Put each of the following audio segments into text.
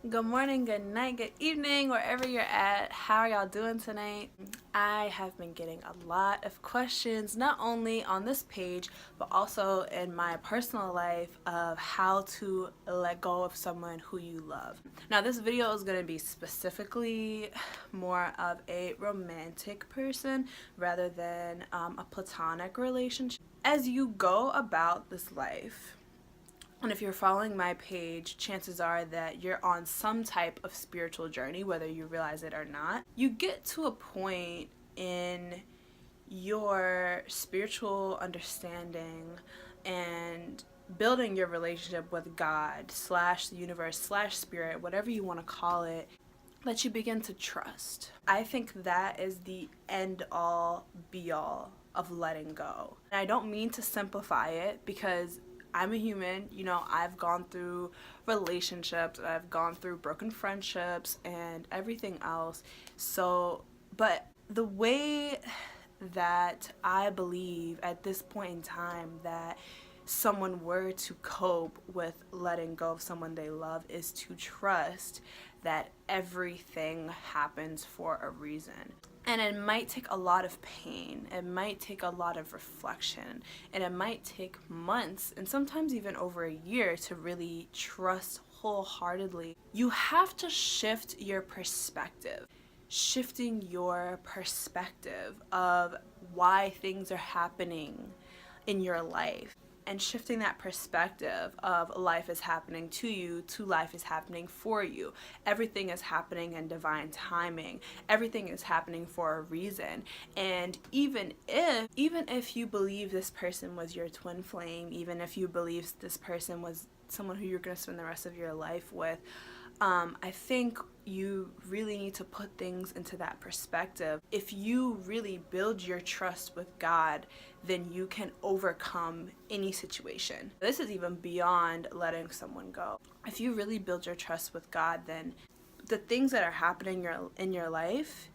Good morning, good night, good evening, wherever you're at. How are y'all doing tonight? I have been getting a lot of questions, not only on this page, but also in my personal life of how to let go of someone who you love. Now, this video is going to be specifically more of a romantic person rather than a platonic relationship. As you go about this life, and if you're following my page, chances are that you're on some type of spiritual journey, whether you realize it or not. You get to a point in your spiritual understanding and building your relationship with God slash the universe slash spirit, whatever you want to call it, that you begin to trust. I think that is the end all be all of letting go. And I don't mean to simplify it because I'm a human, I've gone through relationships, I've gone through broken friendships and everything else. But the way that I believe at this point in time that someone were to cope with letting go of someone they love is to trust that everything happens for a reason. And it might take a lot of pain, it might take a lot of reflection, and it might take months and sometimes even over a year to really trust wholeheartedly. You have to shift your perspective. Shifting your perspective of why things are happening in your life, and shifting that perspective of life is happening to you to life is happening for you. Everything is happening in divine timing. Everything is happening for a reason. And even if you believe this person was your twin flame, even if you believe this person was someone who you're going to spend the rest of your life with, I think you really need to put things into that perspective. If you really build your trust with God, then you can overcome any situation. This is even beyond letting someone go. If you really build your trust with God, then the things that are happening in your life,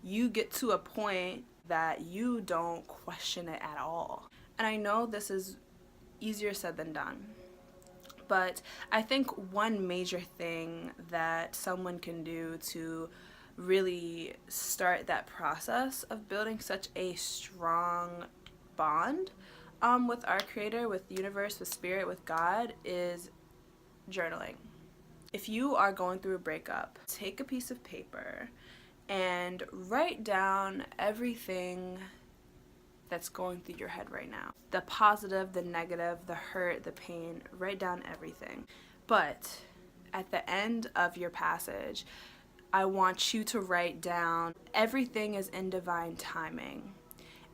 you get to a point that you don't question it at all. And I know this is easier said than done. But I think one major thing that someone can do to really start that process of building such a strong bond with our Creator, with the universe, with Spirit, with God, is journaling. If you are going through a breakup, take a piece of paper and write down everything that's going through your head right now. The positive, the negative, the hurt, the pain, write down everything. But at the end of your passage, I want you to write down everything is in divine timing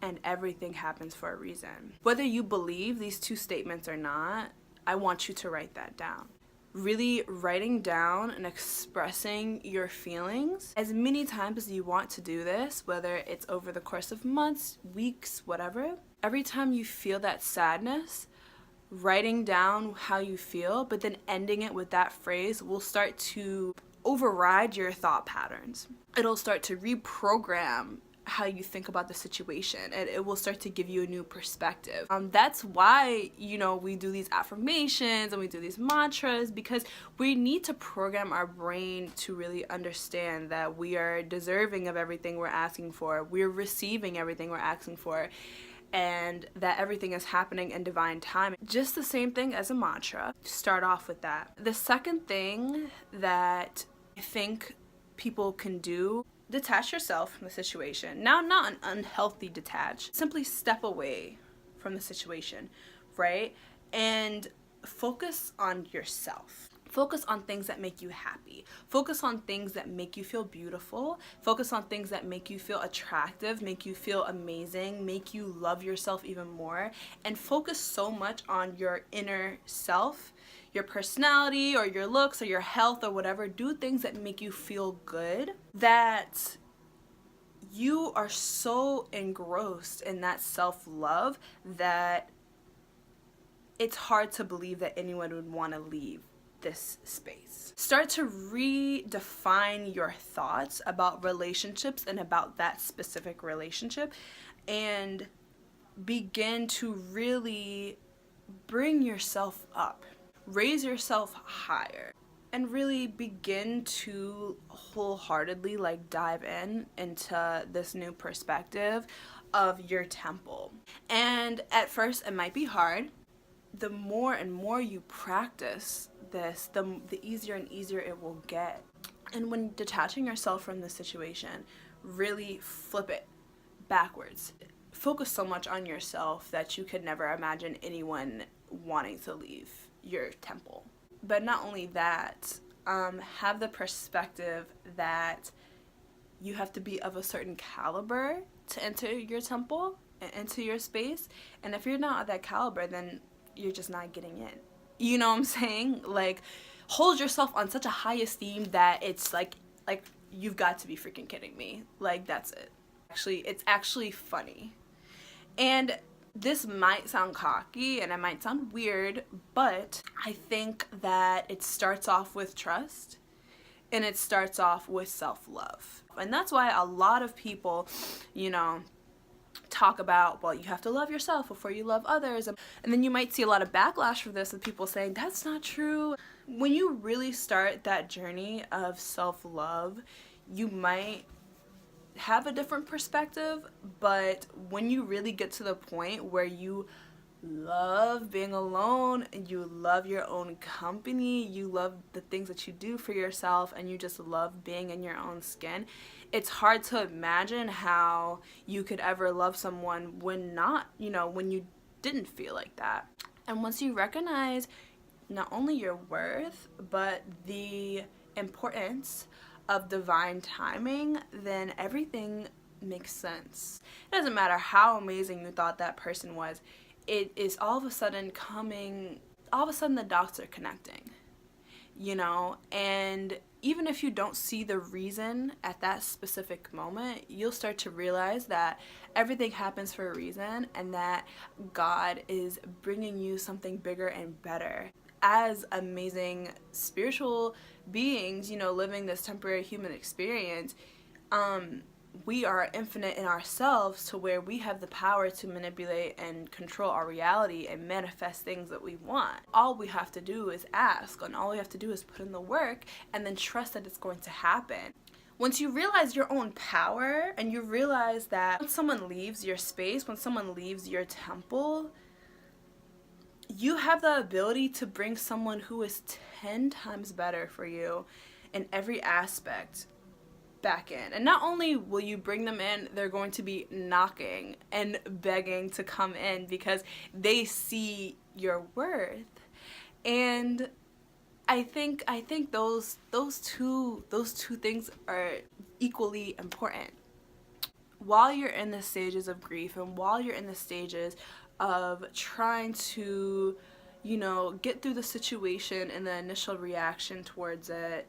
and everything happens for a reason. Whether you believe these two statements or not, I want you to write that down. Really writing down and expressing your feelings as many times as you want to do this, whether it's over the course of months, weeks, whatever. Every time you feel that sadness, writing down how you feel, but then ending it with that phrase will start to override your thought patterns. It'll start to reprogram how you think about the situation, and it will start to give you a new perspective. That's why we do these affirmations and we do these mantras, because we need to program our brain to really understand that we are deserving of everything we're asking for, we're receiving everything we're asking for, and that everything is happening in divine time. Just the same thing as a mantra. Start off with that. The second thing that I think people can do, detach yourself from the situation. Now, not an unhealthy detach. Simply step away from the situation, right? And focus on yourself. Focus on things that make you happy. Focus on things that make you feel beautiful. Focus on things that make you feel attractive, make you feel amazing, make you love yourself even more. And focus so much on your inner self, your personality or your looks or your health or whatever. Do things that make you feel good, that you are so engrossed in that self-love that it's hard to believe that anyone would want to leave this space. Start to redefine your thoughts about relationships and about that specific relationship, and begin to really bring yourself up. Raise yourself higher. and really begin to wholeheartedly like dive into this new perspective of your temple. And at first it might be hard. The more and more you practice this, the easier and easier it will get. And when detaching yourself from the situation, really flip it backwards. Focus so much on yourself that you could never imagine anyone wanting to leave your temple. But not only that, have the perspective that you have to be of a certain caliber to enter your temple and enter your space. And if you're not at that caliber, then you're just not getting in. You know what I'm saying? Like, hold yourself on such a high esteem that it's like you've got to be freaking kidding me. Like, that's it. Actually, it's actually funny. And this might sound cocky and it might sound weird, but I think that it starts off with trust and it starts off with self-love. And that's why a lot of people, you know, talk about, well, you have to love yourself before you love others. And then you might see a lot of backlash for this with people saying, that's not true. When you really start that journey of self-love, you might have a different perspective, but when you really get to the point where you love being alone and you love your own company, you love the things that you do for yourself, and you just love being in your own skin, it's hard to imagine how you could ever love someone when not, you know, when you didn't feel like that. And once you recognize not only your worth, but the importance of divine timing, then everything makes sense. It doesn't matter how amazing you thought that person was. It is all of a sudden the dots are connecting, you know? And even if you don't see the reason at that specific moment, you'll start to realize that everything happens for a reason and that God is bringing you something bigger and better. As amazing spiritual beings, you know, living this temporary human experience, we are infinite in ourselves to where we have the power to manipulate and control our reality and manifest things that we want. All we have to do is ask, and all we have to do is put in the work and then trust that it's going to happen. Once you realize your own power and you realize that when someone leaves your space, when someone leaves your temple, you have the ability to bring someone who is 10 times better for you in every aspect back in. And not only will you bring them in, they're going to be knocking and begging to come in because they see your worth. And I think those two things are equally important. While you're in the stages of grief and while you're in the stages of trying to, you know, get through the situation and the initial reaction towards it,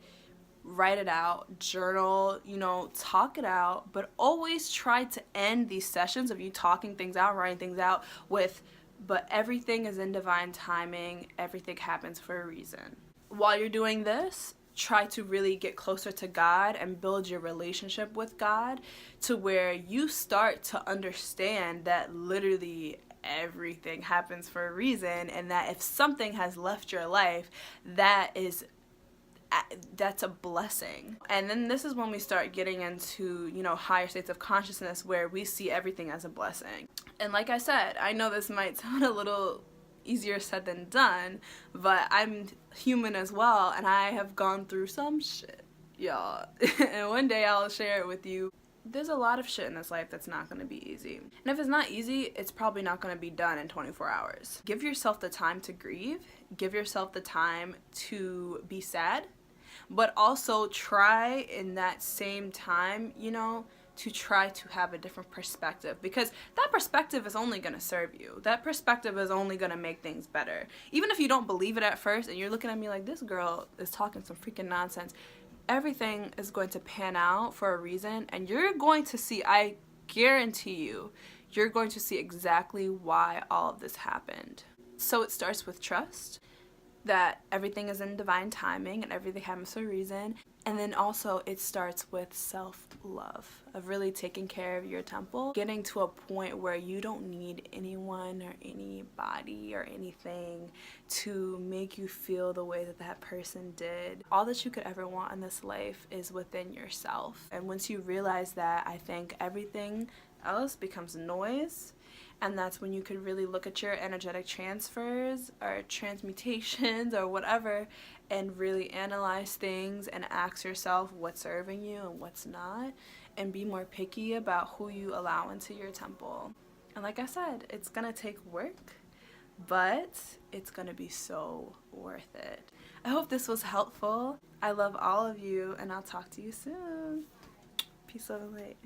write it out, journal, you know, talk it out, but always try to end these sessions of you talking things out, writing things out with, but everything is in divine timing, everything happens for a reason. While you're doing this, try to really get closer to God and build your relationship with God to where you start to understand that literally everything happens for a reason, and that if something has left your life, that's a blessing. And then this is when we start getting into, you know, higher states of consciousness where we see everything as a blessing. And like I said, I know this might sound a little easier said than done, but I'm human as well, and I have gone through some shit, y'all. And one day I'll share it with you. There's a lot of shit in this life that's not going to be easy. And if it's not easy, it's probably not going to be done in 24 hours. Give yourself the time to grieve. Give yourself the time to be sad. But also try in that same time, you know, to try to have a different perspective, because that perspective is only going to serve you. That perspective is only going to make things better. Even if you don't believe it at first and you're looking at me like, this girl is talking some freaking nonsense, everything is going to pan out for a reason, and you're going to see, I guarantee you, you're going to see exactly why all of this happened. So it starts with trust. that everything is in divine timing and everything happens for a reason. And then also it starts with self-love, of really taking care of your temple, getting to a point where you don't need anyone or anybody or anything to make you feel the way that that person did. All that you could ever want in this life is within yourself. And once you realize that, I think everything else becomes noise. And that's when you could really look at your energetic transfers or transmutations or whatever and really analyze things and ask yourself what's serving you and what's not, and be more picky about who you allow into your temple. And like I said, it's gonna take work, but it's gonna be so worth it. I hope this was helpful. I love all of you, and I'll talk to you soon. Peace, love, and light.